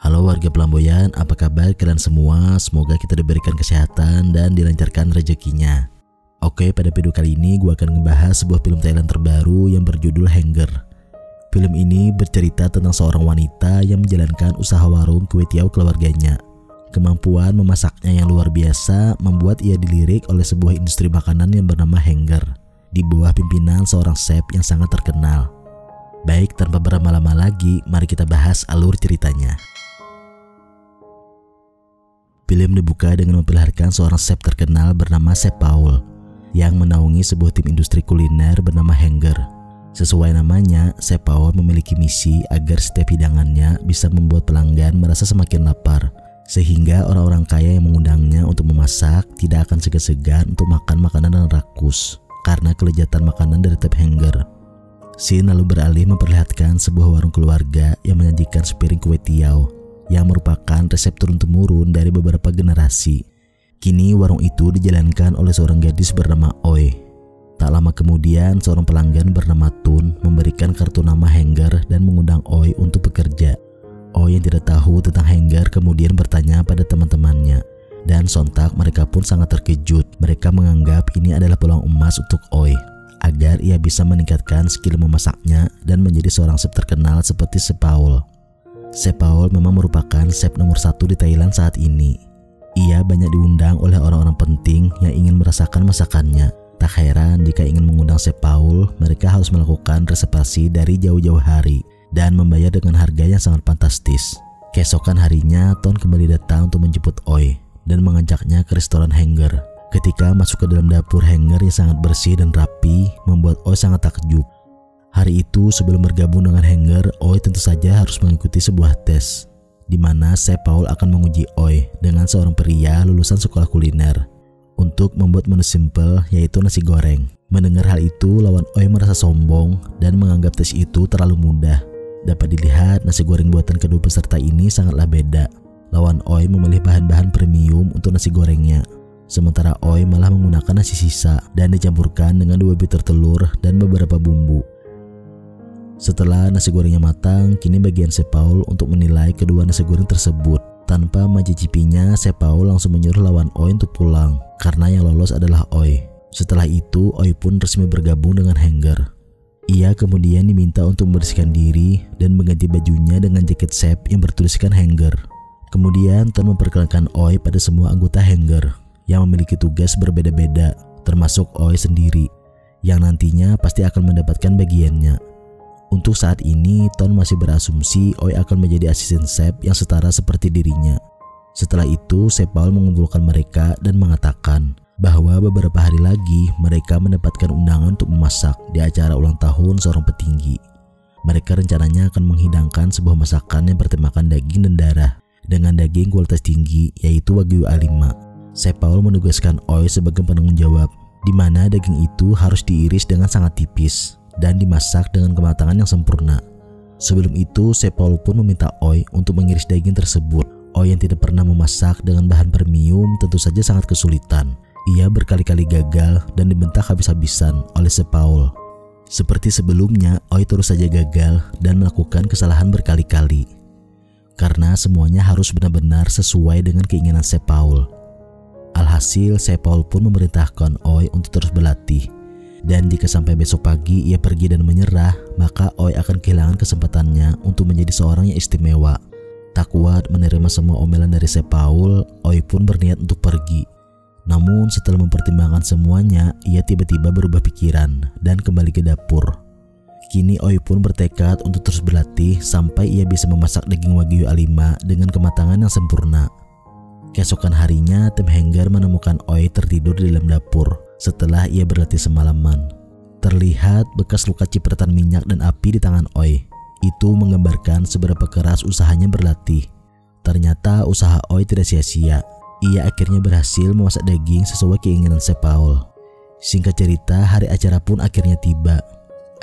Halo warga Pelamboyan, apa kabar kalian semua? Semoga kita diberikan kesehatan dan dilancarkan rezekinya. Oke, pada video kali ini gue akan ngebahas sebuah film Thailand terbaru yang berjudul Hanger. Film ini bercerita tentang seorang wanita yang menjalankan usaha warung kue tiaw keluarganya. Kemampuan memasaknya yang luar biasa membuat ia dilirik oleh sebuah industri makanan yang bernama Hanger, di bawah pimpinan seorang chef yang sangat terkenal. Baik, tanpa berlama-lama lagi, mari kita bahas alur ceritanya. Film dibuka dengan memperlihatkan seorang chef terkenal bernama Chef Paul yang menaungi sebuah tim industri kuliner bernama Hanger. Sesuai namanya, Chef Paul memiliki misi agar setiap hidangannya bisa membuat pelanggan merasa semakin lapar, sehingga orang-orang kaya yang mengundangnya untuk memasak tidak akan segan-segan untuk makan makanan yang rakus karena kelezatan makanan dari Chef Hanger. Scene lalu beralih memperlihatkan sebuah warung keluarga yang menyajikan sepiring kue tiaw yang merupakan resep turun-temurun dari beberapa generasi. Kini warung itu dijalankan oleh seorang gadis bernama Oi. Tak lama kemudian seorang pelanggan bernama Tun memberikan kartu nama Hanger dan mengundang Oi untuk bekerja. Oi yang tidak tahu tentang Hanger kemudian bertanya pada teman-temannya, dan sontak mereka pun sangat terkejut. Mereka menganggap ini adalah peluang emas untuk Oi agar ia bisa meningkatkan skill memasaknya dan menjadi seorang chef terkenal seperti Chef Paul. Chef Paul memang merupakan chef nomor 1 di Thailand saat ini. Ia banyak diundang oleh orang-orang penting yang ingin merasakan masakannya. Tak heran jika ingin mengundang Chef Paul, mereka harus melakukan reservasi dari jauh-jauh hari dan membayar dengan harga yang sangat fantastis. Keesokan harinya, Ton kembali datang untuk menjemput Oi dan mengajaknya ke restoran Hanger. Ketika masuk ke dalam dapur Hanger yang sangat bersih dan rapi, membuat Oi sangat takjub. Hari itu sebelum bergabung dengan Hanger, Oi tentu saja harus mengikuti sebuah tes, di mana Chef Paul akan menguji Oi dengan seorang pria lulusan sekolah kuliner untuk membuat menu simple yaitu nasi goreng. Mendengar hal itu, lawan Oi merasa sombong dan menganggap tes itu terlalu mudah. Dapat dilihat nasi goreng buatan kedua peserta ini sangatlah beda. Lawan Oi memilih bahan-bahan premium untuk nasi gorengnya, sementara Oi malah menggunakan nasi sisa dan dicampurkan dengan 2 butir telur dan beberapa bumbu. Setelah nasi gorengnya matang, kini bagian Chef Paul untuk menilai kedua nasi goreng tersebut. Tanpa mencicipinya, Chef Paul langsung menyuruh lawan Oi untuk pulang karena yang lolos adalah Oi. Setelah itu, Oi pun resmi bergabung dengan Hanger. Ia kemudian diminta untuk membersihkan diri dan mengganti bajunya dengan jaket chef yang bertuliskan Hanger. Kemudian Ton memperkenalkan Oi pada semua anggota Hanger yang memiliki tugas berbeda-beda, termasuk Oi sendiri yang nantinya pasti akan mendapatkan bagiannya. Untuk saat ini, Ton masih berasumsi Oi akan menjadi asisten chef yang setara seperti dirinya. Setelah itu, Chef Paul mengumpulkan mereka dan mengatakan bahwa beberapa hari lagi mereka mendapatkan undangan untuk memasak di acara ulang tahun seorang petinggi. Mereka rencananya akan menghidangkan sebuah masakan yang bertemakan daging dan darah dengan daging kualitas tinggi yaitu Wagyu A5. Chef Paul menugaskan Oi sebagai penanggung jawab, di mana daging itu harus diiris dengan sangat tipis dan dimasak dengan kematangan yang sempurna. Sebelum itu, Chef Paul pun meminta Oi untuk mengiris daging tersebut. Oi yang tidak pernah memasak dengan bahan premium tentu saja sangat kesulitan. Ia berkali-kali gagal dan dibentak habis-habisan oleh Chef Paul. Seperti sebelumnya, Oi terus saja gagal dan melakukan kesalahan berkali-kali karena semuanya harus benar-benar sesuai dengan keinginan Chef Paul. Alhasil, Chef Paul pun memerintahkan Oi untuk terus berlatih. Dan jika sampai besok pagi ia pergi dan menyerah, maka Oi akan kehilangan kesempatannya untuk menjadi seorang yang istimewa. Tak kuat menerima semua omelan dari Chef Paul, Oi pun berniat untuk pergi. Namun setelah mempertimbangkan semuanya, ia tiba-tiba berubah pikiran dan kembali ke dapur. Kini Oi pun bertekad untuk terus berlatih sampai ia bisa memasak daging Wagyu A5 dengan kematangan yang sempurna. Keesokan harinya, tim Hanger menemukan Oi tertidur di dalam dapur setelah ia berlatih semalaman. Terlihat bekas luka cipratan minyak dan api di tangan Oi. Itu menggambarkan seberapa keras usahanya berlatih. Ternyata usaha Oi tidak sia-sia. Ia akhirnya berhasil memasak daging sesuai keinginan Chef Paul. Singkat cerita, hari acara pun akhirnya tiba.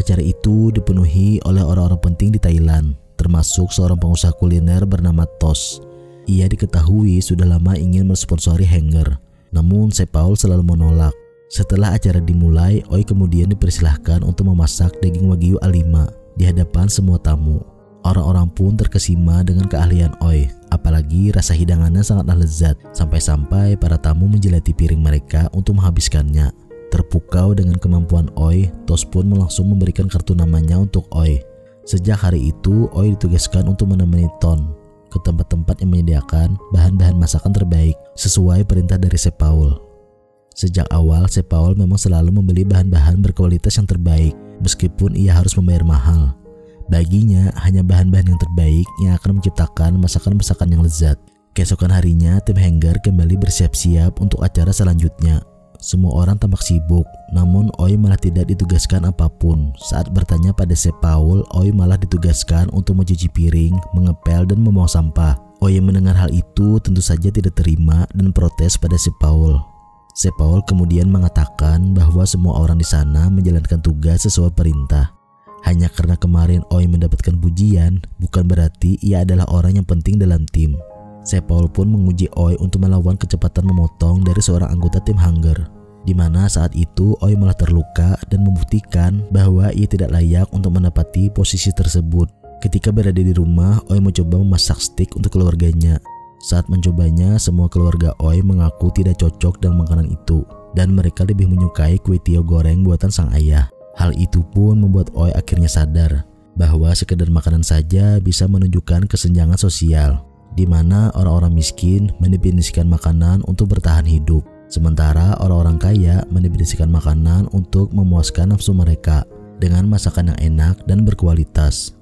Acara itu dipenuhi oleh orang-orang penting di Thailand, termasuk seorang pengusaha kuliner bernama Tos. Ia diketahui sudah lama ingin mensponsori Hanger, namun Chef Paul selalu menolak. Setelah acara dimulai, Oi kemudian dipersilahkan untuk memasak daging Wagyu A5 di hadapan semua tamu. Orang-orang pun terkesima dengan keahlian Oi, apalagi rasa hidangannya sangatlah lezat, sampai-sampai para tamu menjilati piring mereka untuk menghabiskannya. Terpukau dengan kemampuan Oi, Tos pun langsung memberikan kartu namanya untuk Oi. Sejak hari itu, Oi ditugaskan untuk menemani Ton ke tempat-tempat yang menyediakan bahan-bahan masakan terbaik sesuai perintah dari Chef Paul. Sejak awal, Chef Paul memang selalu membeli bahan-bahan berkualitas yang terbaik, meskipun ia harus membayar mahal. Baginya, hanya bahan-bahan yang terbaik yang akan menciptakan masakan-masakan yang lezat. Keesokan harinya, tim Hanger kembali bersiap-siap untuk acara selanjutnya. Semua orang tampak sibuk, namun Oi malah tidak ditugaskan apapun. Saat bertanya pada Chef Paul, Oi malah ditugaskan untuk mencuci piring, mengepel, dan membuang sampah. Oi yang mendengar hal itu tentu saja tidak terima dan protes pada Chef Paul. Chef Paul kemudian mengatakan bahwa semua orang di sana menjalankan tugas sesuai perintah. Hanya karena kemarin Oi mendapatkan pujian, bukan berarti ia adalah orang yang penting dalam tim. Chef Paul pun menguji Oi untuk melawan kecepatan memotong dari seorang anggota tim Hanger, di mana saat itu Oi malah terluka dan membuktikan bahwa ia tidak layak untuk menepati posisi tersebut. Ketika berada di rumah, Oi mencoba memasak steak untuk keluarganya. Saat mencobanya, semua keluarga Oi mengaku tidak cocok dengan makanan itu, dan mereka lebih menyukai kue tio goreng buatan sang ayah. Hal itu pun membuat Oi akhirnya sadar bahwa sekedar makanan saja bisa menunjukkan kesenjangan sosial, di mana orang-orang miskin mendefinisikan makanan untuk bertahan hidup, sementara orang-orang kaya mendefinisikan makanan untuk memuaskan nafsu mereka dengan masakan yang enak dan berkualitas.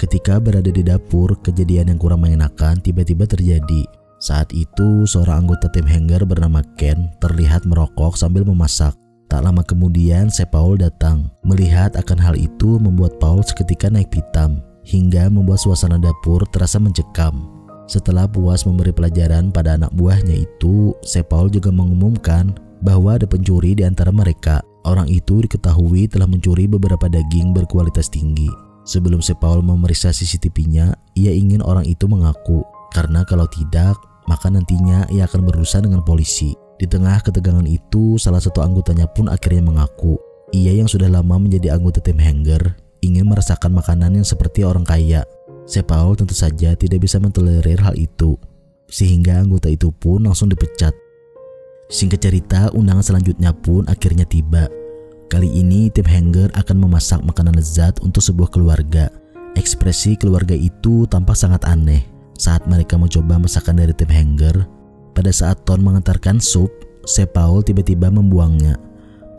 Ketika berada di dapur, kejadian yang kurang mengenakan tiba-tiba terjadi. Saat itu, seorang anggota tim Hanger bernama Ken terlihat merokok sambil memasak. Tak lama kemudian, Chef Paul datang. Melihat akan hal itu membuat Paul seketika naik pitam, hingga membuat suasana dapur terasa mencekam. Setelah puas memberi pelajaran pada anak buahnya itu, Chef Paul juga mengumumkan bahwa ada pencuri di antara mereka. Orang itu diketahui telah mencuri beberapa daging berkualitas tinggi. Sebelum Chef Paul memeriksa CCTV-nya, ia ingin orang itu mengaku, karena kalau tidak, maka nantinya ia akan berurusan dengan polisi. Di tengah ketegangan itu, salah satu anggotanya pun akhirnya mengaku. Ia yang sudah lama menjadi anggota tim Hanger ingin merasakan makanan yang seperti orang kaya. Chef Paul tentu saja tidak bisa mentolerir hal itu, sehingga anggota itu pun langsung dipecat. Singkat cerita, undangan selanjutnya pun akhirnya tiba. Kali ini tim Hanger akan memasak makanan lezat untuk sebuah keluarga. Ekspresi keluarga itu tampak sangat aneh saat mereka mencoba masakan dari tim Hanger. Pada saat Ton mengantarkan sup, Chef Paul tiba-tiba membuangnya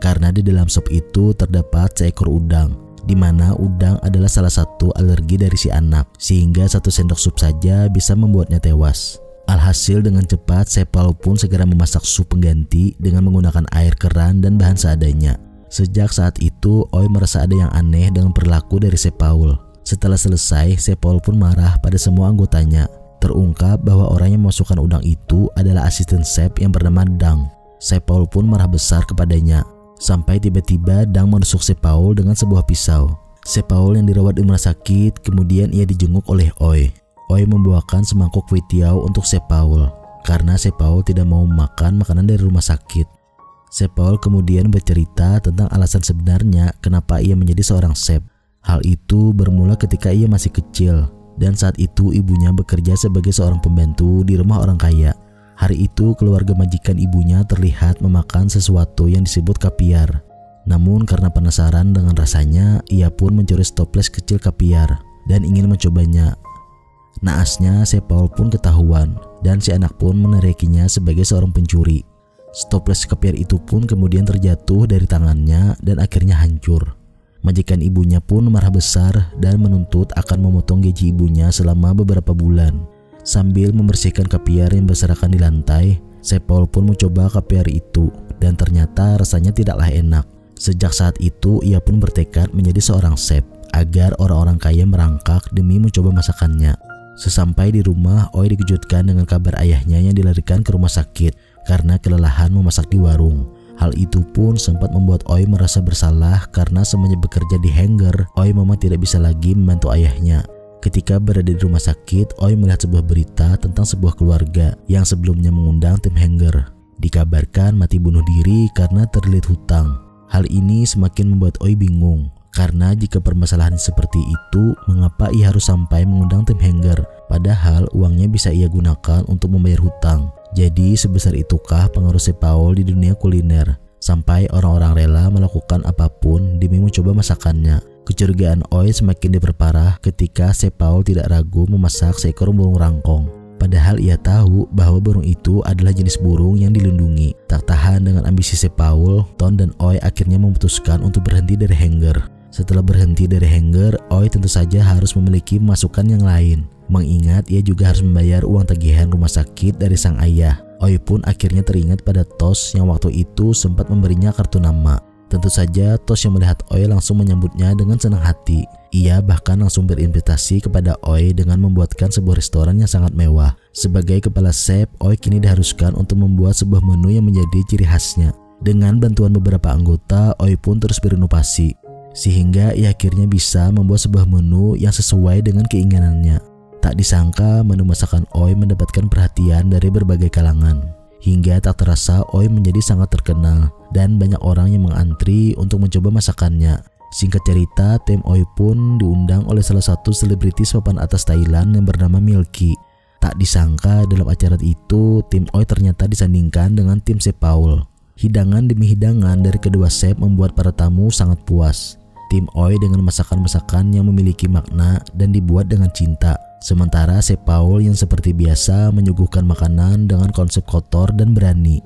karena di dalam sup itu terdapat seekor udang, di mana udang adalah salah satu alergi dari si anak, sehingga 1 sendok sup saja bisa membuatnya tewas. Alhasil dengan cepat Chef Paul pun segera memasak sup pengganti dengan menggunakan air keran dan bahan seadanya. Sejak saat itu, Oi merasa ada yang aneh dengan perilaku dari Chef Paul. Setelah selesai, Chef Paul pun marah pada semua anggotanya. Terungkap bahwa orang yang memasukkan udang itu adalah asisten chef yang bernama Dang. Chef Paul pun marah besar kepadanya, sampai tiba-tiba Dang menusuk Chef Paul dengan sebuah pisau. Chef Paul yang dirawat di rumah sakit, kemudian ia dijenguk oleh Oi. Oi membawakan semangkuk kue tiao untuk Chef Paul, karena Chef Paul tidak mau makan makanan dari rumah sakit. Chef Paul kemudian bercerita tentang alasan sebenarnya kenapa ia menjadi seorang chef. Hal itu bermula ketika ia masih kecil, dan saat itu ibunya bekerja sebagai seorang pembantu di rumah orang kaya. Hari itu keluarga majikan ibunya terlihat memakan sesuatu yang disebut kapiar. Namun karena penasaran dengan rasanya, ia pun mencuri toples kecil kapiar dan ingin mencobanya. Naasnya Chef Paul pun ketahuan, dan si anak pun meneriakinya sebagai seorang pencuri. Toples kapiar itu pun kemudian terjatuh dari tangannya dan akhirnya hancur. Majikan ibunya pun marah besar dan menuntut akan memotong gaji ibunya selama beberapa bulan. Sambil membersihkan kapiar yang berserakan di lantai, Chef Paul pun mencoba kapiar itu dan ternyata rasanya tidaklah enak. Sejak saat itu ia pun bertekad menjadi seorang chef agar orang-orang kaya merangkak demi mencoba masakannya. Sesampai di rumah, Oi dikejutkan dengan kabar ayahnya yang dilarikan ke rumah sakit karena kelelahan memasak di warung. Hal itu pun sempat membuat Oi merasa bersalah karena semenjak bekerja di Hanger, Oi memang tidak bisa lagi membantu ayahnya. Ketika berada di rumah sakit, Oi melihat sebuah berita tentang sebuah keluarga yang sebelumnya mengundang tim Hanger. Dikabarkan mati bunuh diri karena terlilit hutang. Hal ini semakin membuat Oi bingung Karena jika permasalahan seperti itu, mengapa ia harus sampai mengundang tim Henger? Padahal uangnya bisa ia gunakan untuk membayar hutang. Jadi sebesar itukah pengaruh Sepaul di dunia kuliner? Sampai orang-orang rela melakukan apapun demi mencoba masakannya. Kecurigaan Oi semakin diperparah ketika Sepaul tidak ragu memasak seekor burung rangkong. Padahal ia tahu bahwa burung itu adalah jenis burung yang dilindungi. Tak tahan dengan ambisi Sepaul, Ton dan Oi akhirnya memutuskan untuk berhenti dari Henger. Setelah berhenti dari Henger, Oi tentu saja harus memiliki masukan yang lain. Mengingat ia juga harus membayar uang tagihan rumah sakit dari sang ayah. Oi pun akhirnya teringat pada Tos yang waktu itu sempat memberinya kartu nama. Tentu saja Tos yang melihat Oi langsung menyambutnya dengan senang hati. Ia bahkan langsung berinvitasi kepada Oi dengan membuatkan sebuah restoran yang sangat mewah. Sebagai kepala chef, Oi kini diharuskan untuk membuat sebuah menu yang menjadi ciri khasnya. Dengan bantuan beberapa anggota, Oi pun terus berinovasi, sehingga ia akhirnya bisa membuat sebuah menu yang sesuai dengan keinginannya. Tak disangka menu masakan Oi mendapatkan perhatian dari berbagai kalangan. Hingga tak terasa Oi menjadi sangat terkenal dan banyak orang yang mengantri untuk mencoba masakannya. Singkat cerita, tim Oi pun diundang oleh salah satu selebritis papan atas Thailand yang bernama Milky. Tak disangka dalam acara itu, tim Oi ternyata disandingkan dengan tim Sepaul. Hidangan demi hidangan dari kedua chef membuat para tamu sangat puas. Tim Oi dengan masakan-masakan yang memiliki makna dan dibuat dengan cinta. Sementara Sepaul yang seperti biasa menyuguhkan makanan dengan konsep kotor dan berani.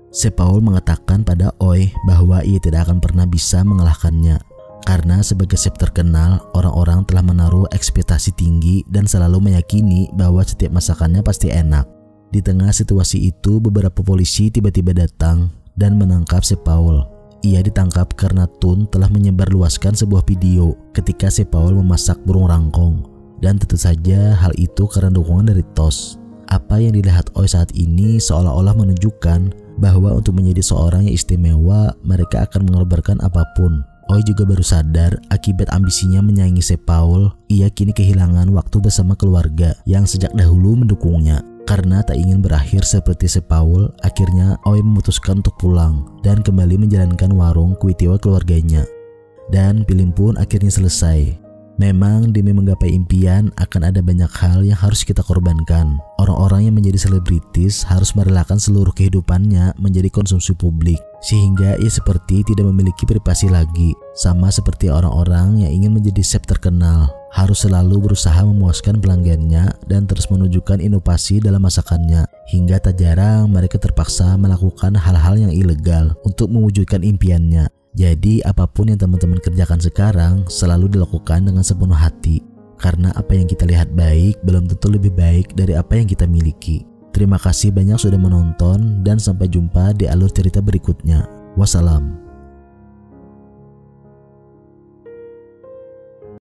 Sepaul mengatakan pada Oi bahwa ia tidak akan pernah bisa mengalahkannya. Karena sebagai chef terkenal, orang-orang telah menaruh ekspektasi tinggi dan selalu meyakini bahwa setiap masakannya pasti enak. Di tengah situasi itu, beberapa polisi tiba-tiba datang dan menangkap Sepaul. Ia ditangkap karena Tun telah menyebarluaskan sebuah video ketika Sepaul memasak burung rangkong. Dan tentu saja hal itu karena dukungan dari Tos. Apa yang dilihat Oi saat ini seolah-olah menunjukkan bahwa untuk menjadi seorang yang istimewa, mereka akan mengorbankan apapun. Oi juga baru sadar akibat ambisinya menyaingi Sepaul, ia kini kehilangan waktu bersama keluarga yang sejak dahulu mendukungnya. Karena tak ingin berakhir seperti Sepaul, akhirnya Oi memutuskan untuk pulang dan kembali menjalankan warung kuitiwa keluarganya. Dan film pun akhirnya selesai. Memang demi menggapai impian akan ada banyak hal yang harus kita korbankan. Orang-orang yang menjadi selebritis harus merelakan seluruh kehidupannya menjadi konsumsi publik, sehingga ia seperti tidak memiliki privasi lagi. Sama seperti orang-orang yang ingin menjadi chef terkenal, harus selalu berusaha memuaskan pelanggannya dan terus menunjukkan inovasi dalam masakannya. Hingga tak jarang mereka terpaksa melakukan hal-hal yang ilegal untuk mewujudkan impiannya. Jadi apapun yang teman-teman kerjakan sekarang selalu dilakukan dengan sepenuh hati. Karena apa yang kita lihat baik belum tentu lebih baik dari apa yang kita miliki. Terima kasih banyak sudah menonton dan sampai jumpa di alur cerita berikutnya. Wassalam.